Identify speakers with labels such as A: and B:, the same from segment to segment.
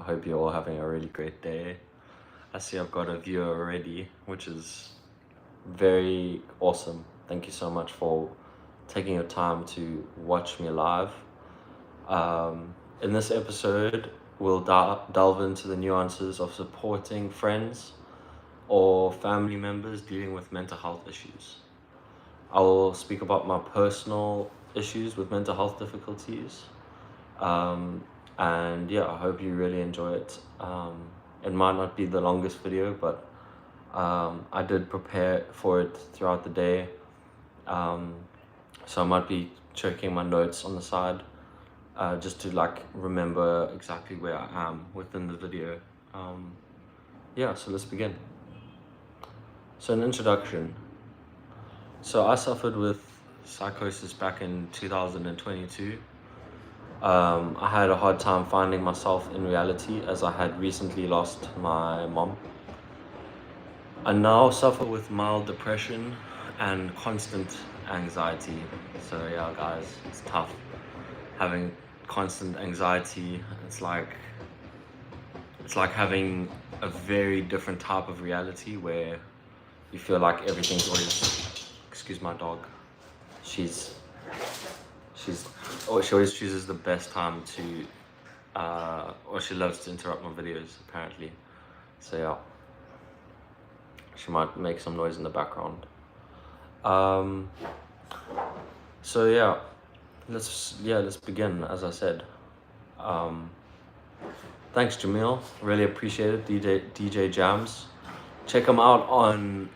A: I hope you're all having a really great day. I see I've got a viewer already, which is very awesome. Thank you so much for taking your time to watch me live. In this episode, we'll delve into the nuances of supporting friends or family members dealing with mental health issues. I will speak about my personal issues with mental health difficulties. And yeah, I hope you really enjoy it. It might not be the longest video, but I did prepare for it throughout the day. So I might be checking my notes on the side just to like remember exactly where I am within the video. Yeah, so let's begin. So an introduction. So I suffered with psychosis back in 2022. I had a hard time finding myself in reality as I had recently lost my mom. I now suffer with mild depression and constant anxiety. So yeah, guys, it's tough having constant anxiety. It's like having a very different type of reality where you feel like everything's always, excuse my dog, she always chooses the best time to or she loves to interrupt my videos apparently. So yeah, she might make some noise in the background. So yeah, let's begin. As I said, thanks Jamil, really appreciate it. DJ Jams, check him out on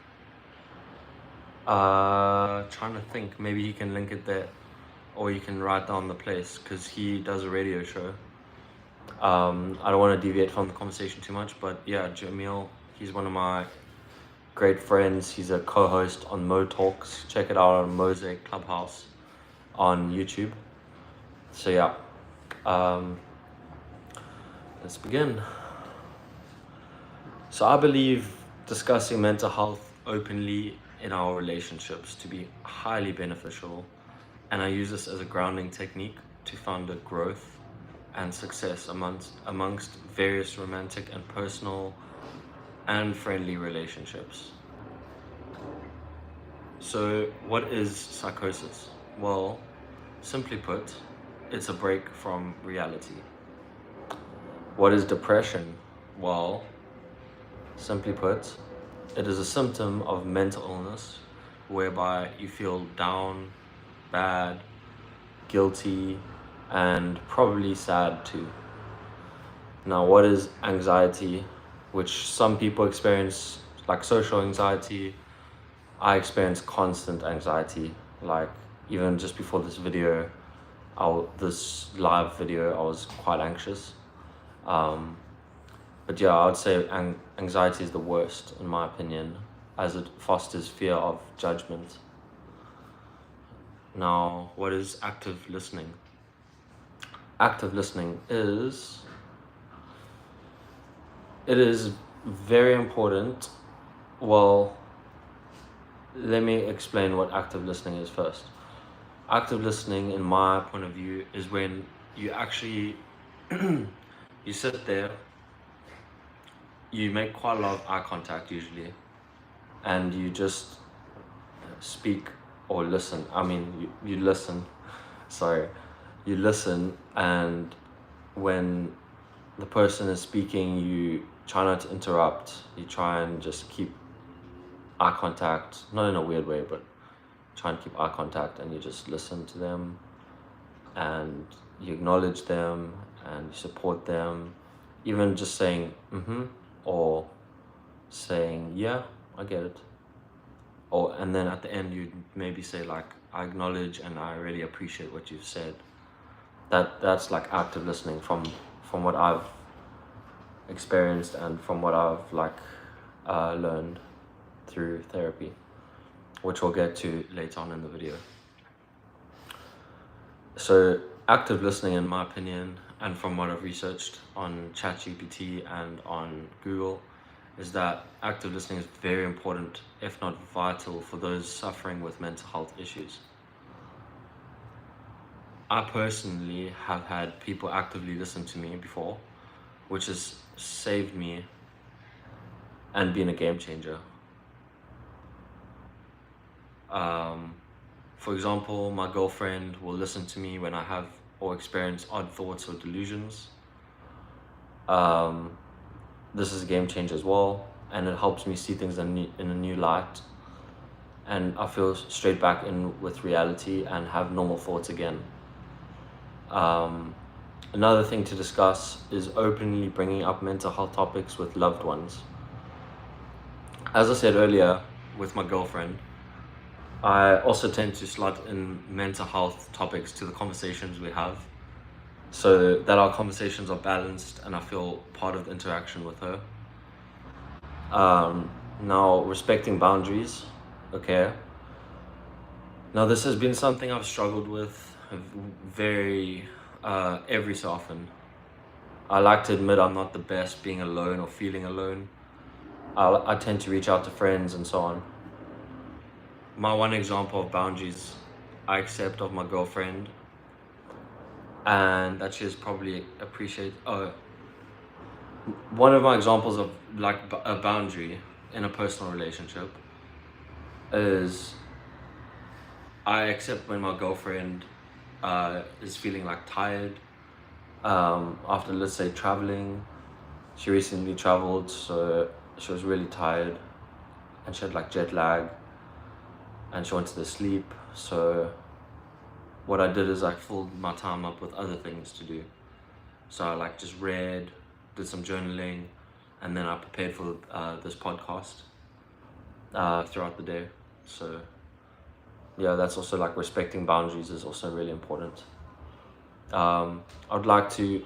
A: trying to think, maybe you can link it there, or you can write down the place, because he does a radio show. I don't want to deviate from the conversation too much, but yeah, Jamil, he's one of my great friends. He's a co-host on Mo Talks. Check it out on Mosaic Clubhouse on YouTube. So yeah, let's begin. So I believe discussing mental health openly in our relationships to be highly beneficial, and I use this as a grounding technique to foster growth and success amongst various romantic and personal and friendly relationships. So what is psychosis? Well, simply put, it's a break from reality. What is depression? Well, simply put, it is a symptom of mental illness whereby you feel down, bad, guilty, and probably sad too. Now, what is anxiety? Which some people experience like social anxiety. I experience constant anxiety. Like even just before this video, this live video, I was quite anxious. But yeah, I would say anxiety is the worst in my opinion, as it fosters fear of judgment. Now, what is active listening? Active listening is very important. Well, let me explain what active listening is first. Active listening, in my point of view, is when you actually you sit there, you make quite a lot of eye contact usually, and you just speak or listen. I mean, you listen. Sorry, you listen, and when the person is speaking, you try not to interrupt. You try and just keep eye contact, not in a weird way, but try and keep eye contact, and you just listen to them, and you acknowledge them, and you support them, even just saying or saying yeah, I get it, and then at the end you maybe say like, I acknowledge and I really appreciate what you've said. That's like active listening from what I've experienced and from what I've like learned through therapy, which we'll get to later on in the video. So active listening, in my opinion, and from what I've researched on ChatGPT and on Google, is that active listening is very important, if not vital, for those suffering with mental health issues. I personally have had people actively listen to me before, which has saved me and been a game changer. For example, my girlfriend will listen to me when I have or experience odd thoughts or delusions. This is a game changer as well, and it helps me see things in a new light, and I feel straight back in with reality and have normal thoughts again. Another thing to discuss is openly bringing up mental health topics with loved ones. As I said earlier, with my girlfriend, I also tend to slot in mental health topics to the conversations we have, so that our conversations are balanced and I feel part of the interaction with her. Now, respecting boundaries, okay. Now, this has been something I've struggled with every so often. I like to admit I'm not the best being alone or feeling alone. I tend to reach out to friends and so on. My one example of boundaries I accept of my girlfriend, and that she has probably appreciated. One of my examples of like a boundary in a personal relationship is I accept when my girlfriend is feeling like tired after, let's say, traveling. She recently traveled, so she was really tired and she had like jet lag and she wanted to sleep. So what I did is I filled my time up with other things to do. So I like just read, did some journaling, and then I prepared for this podcast throughout the day. So yeah, that's also like respecting boundaries is also really important. I'd like to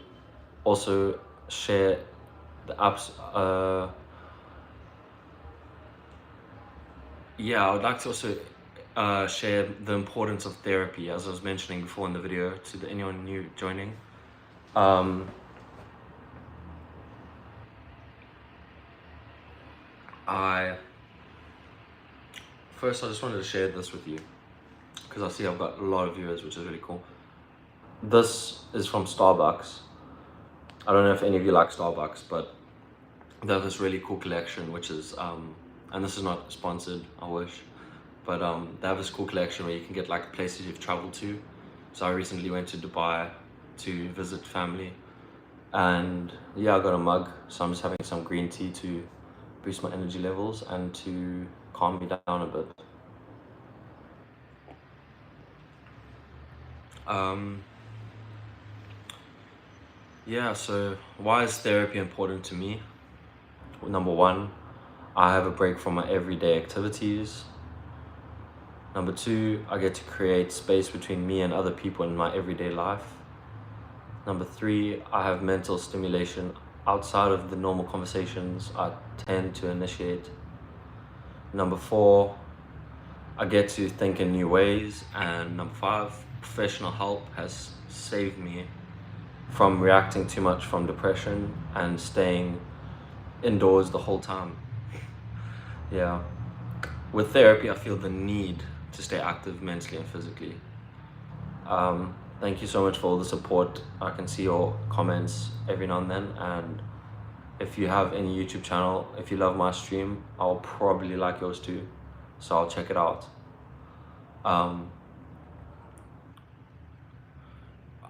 A: also share the apps. I would like to also share the importance of therapy, as I was mentioning before in the video, to anyone new joining. I just wanted to share this with you because I see I've got a lot of viewers, which is really cool. This is from Starbucks. I don't know if any of you like Starbucks, but they have this really cool collection, which is and this is not sponsored, I wish, but they have this cool collection where you can get like places you've traveled to. So I recently went to Dubai to visit family, and yeah, I got a mug, so I'm just having some green tea to boost my energy levels and to calm me down a bit. So why is therapy important to me? Number one, I have a break from my everyday activities. Number two, I get to create space between me and other people in my everyday life. Number three, I have mental stimulation outside of the normal conversations I tend to initiate. Number four, I get to think in new ways. And number five, professional help has saved me from reacting too much from depression and staying indoors the whole time. Yeah. With therapy, I feel the need to stay active mentally and physically. Thank you so much for all the support. I can see your comments every now and then, and if you have any YouTube channel, if you love my stream, I'll probably like yours too, so I'll check it out.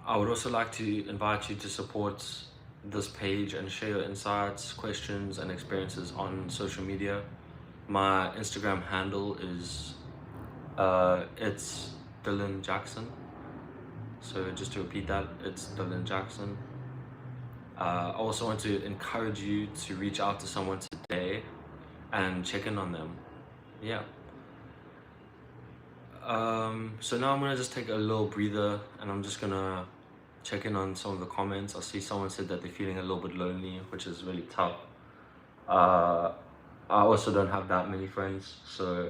A: I would also like to invite you to support this page and share your insights, questions, and experiences on social media. My Instagram handle is it's Dylan Jackson. So just to repeat that, it's Dylan Jackson. I also want to encourage you to reach out to someone today and check in on them. Yeah. So now I'm gonna just take a little breather and I'm just gonna check in on some of the comments. I see someone said that they're feeling a little bit lonely, which is really tough. I also don't have that many friends, so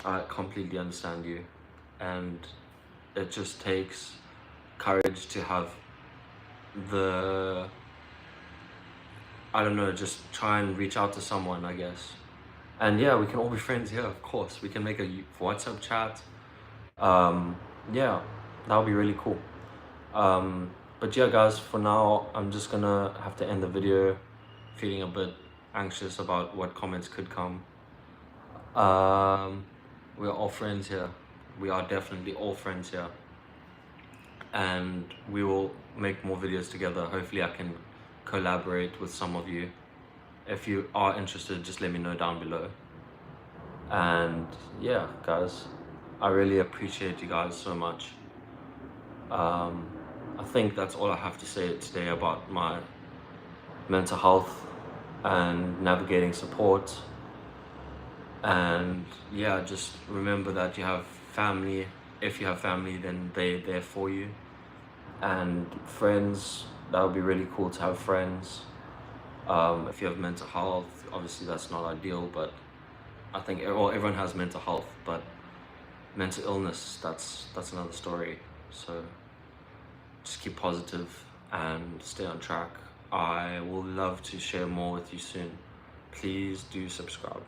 A: I completely understand you. And it just takes courage to have just try and reach out to someone, I guess. And yeah, we can all be friends here, of course. We can make a WhatsApp chat. Yeah, that would be really cool. But yeah, guys, for now, I'm just gonna have to end the video, feeling a bit anxious about what comments could come. We're all friends here. We are definitely all friends here. And we will make more videos together. Hopefully I can collaborate with some of you. If you are interested, just let me know down below. And yeah, guys, I really appreciate you guys so much. I think that's all I have to say today about my mental health and navigating support. And yeah, just remember that you have family. If you have family, then they're there for you. And friends, that would be really cool to have friends. If you have mental health, obviously that's not ideal, but I think everyone has mental health, but mental illness, that's another story. So just keep positive and stay on track. I will love to share more with you soon. Please do subscribe.